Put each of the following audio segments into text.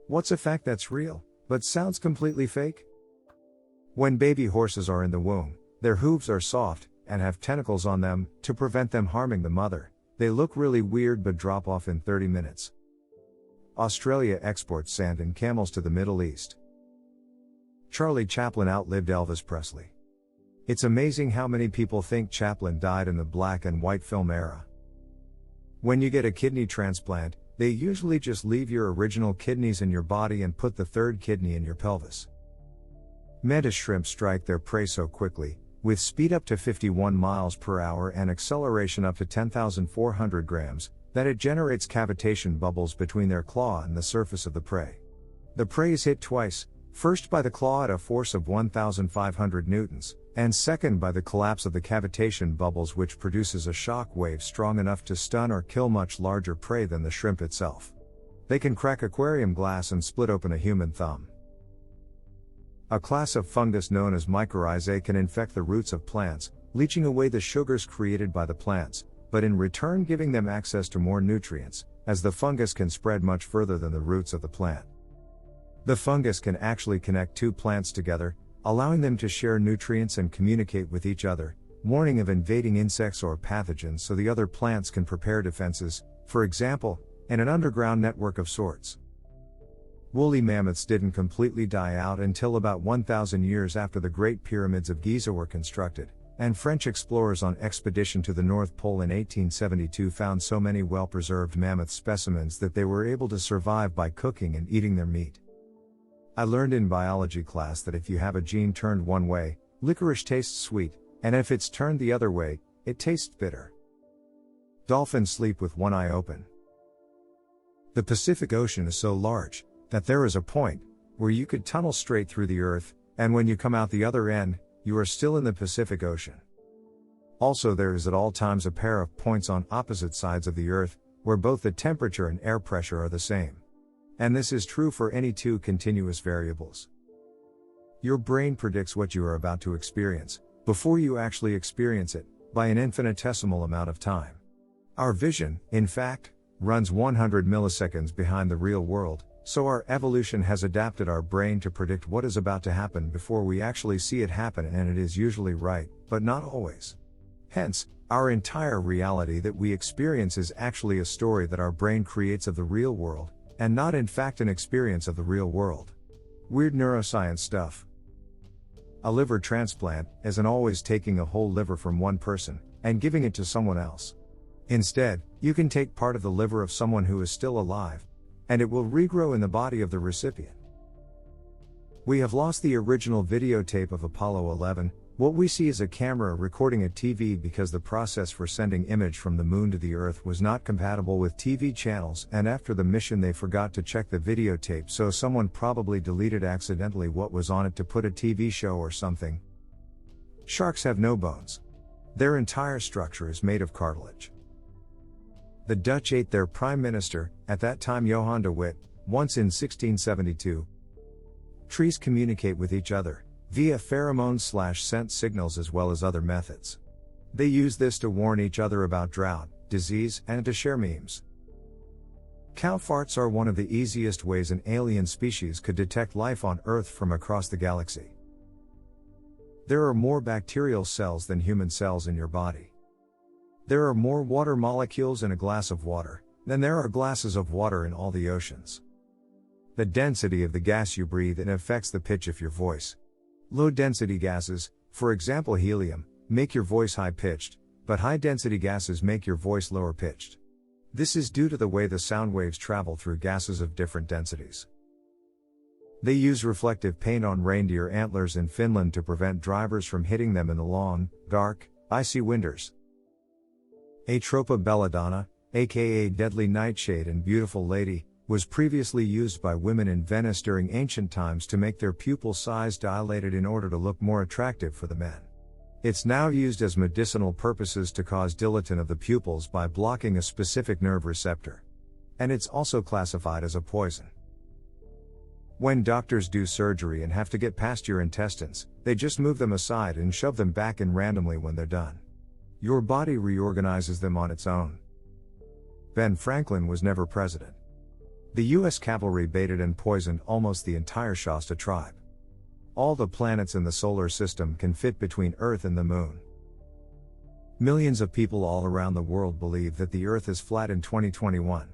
What's a fact that's real, but sounds completely fake? When baby horses are in the womb, their hooves are soft, and have tentacles on them, to prevent them harming the mother. They look really weird but drop off in 30 minutes. Australia exports sand and camels to the Middle East. Charlie Chaplin outlived Elvis Presley. It's amazing how many people think Chaplin died in the black and white film era. When you get a kidney transplant, they usually just leave your original kidneys in your body and put the third kidney in your pelvis. Mantis shrimp strike their prey so quickly, with speed up to 51 miles per hour and acceleration up to 10,400 grams, that it generates cavitation bubbles between their claw and the surface of the prey. The prey is hit twice, first by the claw at a force of 1,500 newtons, and second by the collapse of the cavitation bubbles, which produces a shock wave strong enough to stun or kill much larger prey than the shrimp itself. They can crack aquarium glass and split open a human thumb. A class of fungus known as mycorrhizae can infect the roots of plants, leaching away the sugars created by the plants, but in return giving them access to more nutrients, as the fungus can spread much further than the roots of the plant. The fungus can actually connect two plants together, allowing them to share nutrients and communicate with each other, warning of invading insects or pathogens so the other plants can prepare defenses, for example, in an underground network of sorts. Woolly mammoths didn't completely die out until about 1,000 years after the Great Pyramids of Giza were constructed, and French explorers on expedition to the North Pole in 1872 found so many well-preserved mammoth specimens that they were able to survive by cooking and eating their meat. I learned in biology class that if you have a gene turned one way, licorice tastes sweet, and if it's turned the other way, it tastes bitter. Dolphins sleep with one eye open. The Pacific Ocean is so large that there is a point where you could tunnel straight through the Earth, and when you come out the other end, you are still in the Pacific Ocean. Also, there is at all times a pair of points on opposite sides of the Earth, where both the temperature and air pressure are the same. And this is true for any two continuous variables. Your brain predicts what you are about to experience, before you actually experience it, by an infinitesimal amount of time. Our vision, in fact, runs 100 milliseconds behind the real world, so our evolution has adapted our brain to predict what is about to happen before we actually see it happen, and it is usually right, but not always. Hence, our entire reality that we experience is actually a story that our brain creates of the real world, and not in fact an experience of the real world. Weird neuroscience stuff. A liver transplant isn't always taking a whole liver from one person and giving it to someone else. Instead, you can take part of the liver of someone who is still alive, and it will regrow in the body of the recipient. We have lost the original videotape of Apollo 11. What we see is a camera recording a TV because the process for sending image from the moon to the Earth was not compatible with TV channels, and after the mission they forgot to check the videotape, so someone probably deleted accidentally what was on it to put a TV show or something. Sharks have no bones. Their entire structure is made of cartilage. The Dutch ate their prime minister, at that time Johan de Witt, once in 1672. Trees communicate with each other via pheromones/scent signals as well as other methods. They use this to warn each other about drought, disease, and to share memes. Cow farts are one of the easiest ways an alien species could detect life on Earth from across the galaxy. There are more bacterial cells than human cells in your body. There are more water molecules in a glass of water than there are glasses of water in all the oceans. The density of the gas you breathe in affects the pitch of your voice. Low-density gases, for example helium, make your voice high-pitched, but high-density gases make your voice lower-pitched. This is due to the way the sound waves travel through gases of different densities. They use reflective paint on reindeer antlers in Finland to prevent drivers from hitting them in the long, dark, icy winters. Atropa belladonna, aka deadly nightshade and beautiful lady, was previously used by women in Venice during ancient times to make their pupil size dilated in order to look more attractive for the men. It's now used as medicinal purposes to cause dilatation of the pupils by blocking a specific nerve receptor. And it's also classified as a poison. When doctors do surgery and have to get past your intestines, they just move them aside and shove them back in randomly when they're done. Your body reorganizes them on its own. Ben Franklin was never president. The US cavalry baited and poisoned almost the entire Shasta tribe. All the planets in the solar system can fit between Earth and the Moon. Millions of people all around the world believe that the Earth is flat in 2021.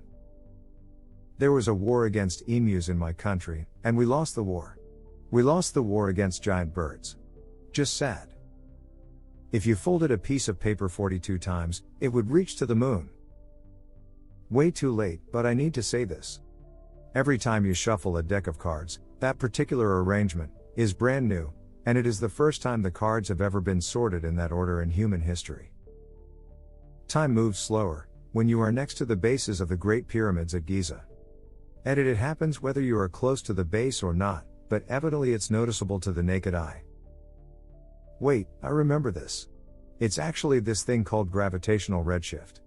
There was a war against emus in my country, and we lost the war. We lost the war against giant birds. Just sad. If you folded a piece of paper 42 times, it would reach to the moon. Way too late, but I need to say this. Every time you shuffle a deck of cards, that particular arrangement is brand new, and it is the first time the cards have ever been sorted in that order in human history. Time moves slower when you are next to the bases of the Great Pyramids at Giza. It happens whether you are close to the base or not, but evidently it's noticeable to the naked eye. Wait, I remember this. It's actually this thing called gravitational redshift.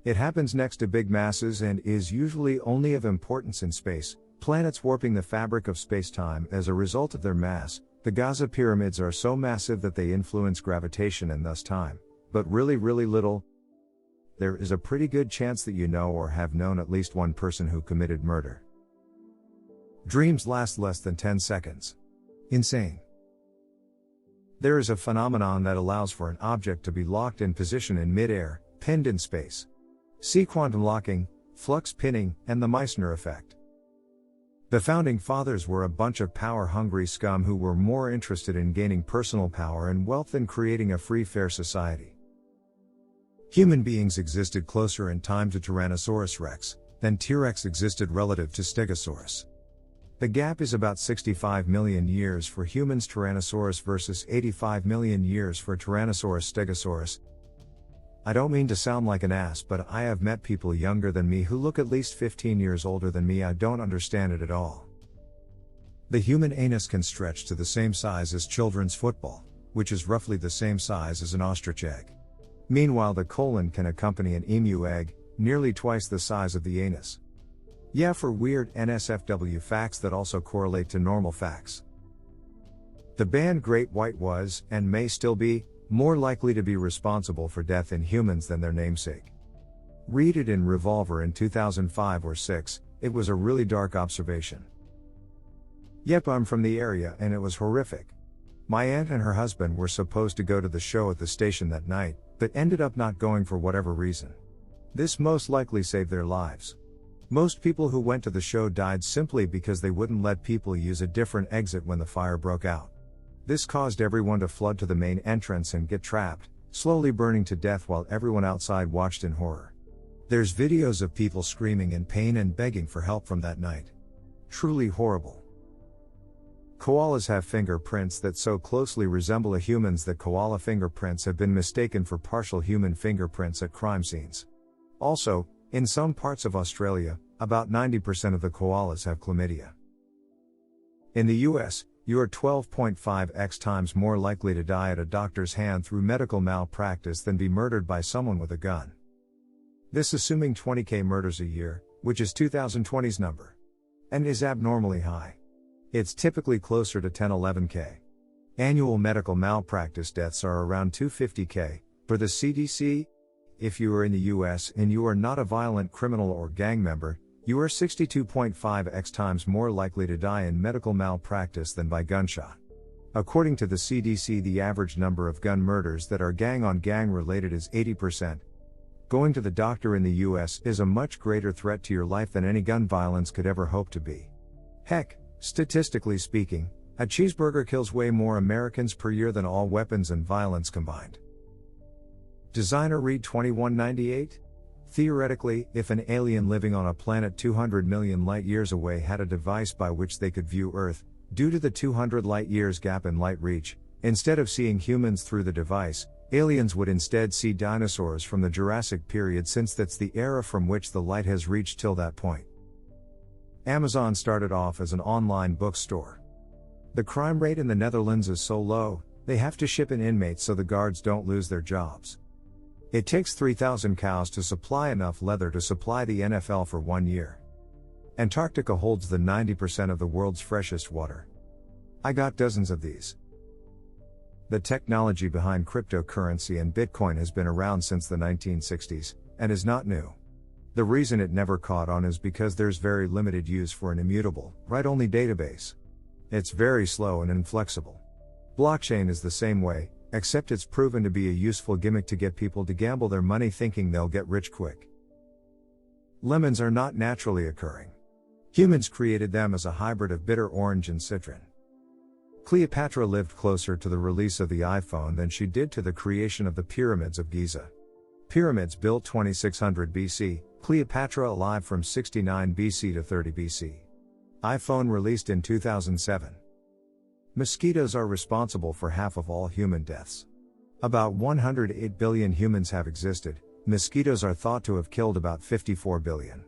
It happens next to big masses and is usually only of importance in space, planets warping the fabric of space-time as a result of their mass. The Giza pyramids are so massive that they influence gravitation and thus time, but really little. There is a pretty good chance that you know or have known at least one person who committed murder. Dreams last less than 10 seconds. Insane. There is a phenomenon that allows for an object to be locked in position in mid-air, pinned in space. See quantum locking, flux pinning, and the Meissner effect. The founding fathers were a bunch of power-hungry scum who were more interested in gaining personal power and wealth than creating a free, fair society. Human beings existed closer in time to Tyrannosaurus rex than T-Rex existed relative to Stegosaurus. The gap is about 65 million years for humans Tyrannosaurus versus 85 million years for Tyrannosaurus Stegosaurus. I don't mean to sound like an ass, but I have met people younger than me who look at least 15 years older than me. I don't understand it at all. The human anus can stretch to the same size as children's football, which is roughly the same size as an ostrich egg. Meanwhile, the colon can accompany an emu egg, nearly twice the size of the anus. Yeah, for weird NSFW facts that also correlate to normal facts. The band Great White was, and may still be, more likely to be responsible for death in humans than their namesake. Read it in Revolver in 2005 or 6, it was a really dark observation. Yep, I'm from the area and it was horrific. My aunt and her husband were supposed to go to the show at the station that night, but ended up not going for whatever reason. This most likely saved their lives. Most people who went to the show died simply because they wouldn't let people use a different exit when the fire broke out. This caused everyone to flood to the main entrance and get trapped, slowly burning to death while everyone outside watched in horror. There's videos of people screaming in pain and begging for help from that night. Truly horrible. Koalas have fingerprints that so closely resemble a human's that koala fingerprints have been mistaken for partial human fingerprints at crime scenes. Also, in some parts of Australia, about 90% of the koalas have chlamydia. In the US, you are 12.5x times more likely to die at a doctor's hand through medical malpractice than be murdered by someone with a gun. This assuming 20k murders a year, which is 2020's number. And is abnormally high. It's typically closer to 10-11k. Annual medical malpractice deaths are around 250k, for the CDC. If you are in the US and you are not a violent criminal or gang member, you are 62.5x times more likely to die in medical malpractice than by gunshot. According to the CDC, the average number of gun murders that are gang-on-gang related is 80%. Going to the doctor in the US is a much greater threat to your life than any gun violence could ever hope to be. Heck, statistically speaking, a cheeseburger kills way more Americans per year than all weapons and violence combined. Designer Read 2198? Theoretically, if an alien living on a planet 200 million light-years away had a device by which they could view Earth, due to the 200 light-years gap in light reach, instead of seeing humans through the device, aliens would instead see dinosaurs from the Jurassic period, since that's the era from which the light has reached till that point. Amazon started off as an online bookstore. The crime rate in the Netherlands is so low, they have to ship in inmates so the guards don't lose their jobs. It takes 3,000 cows to supply enough leather to supply the NFL for 1 year. Antarctica holds the 90% of the world's freshest water. I got dozens of these. The technology behind cryptocurrency and Bitcoin has been around since the 1960s, and is not new. The reason it never caught on is because there's very limited use for an immutable, write-only database. It's very slow and inflexible. Blockchain is the same way, except it's proven to be a useful gimmick to get people to gamble their money thinking they'll get rich quick. Lemons are not naturally occurring. Humans created them as a hybrid of bitter orange and citron. Cleopatra lived closer to the release of the iPhone than she did to the creation of the pyramids of Giza. Pyramids built 2600 BC, Cleopatra alive from 69 BC to 30 BC. iPhone released in 2007. Mosquitoes are responsible for half of all human deaths. About 108 billion humans have existed. Mosquitoes are thought to have killed about 54 billion.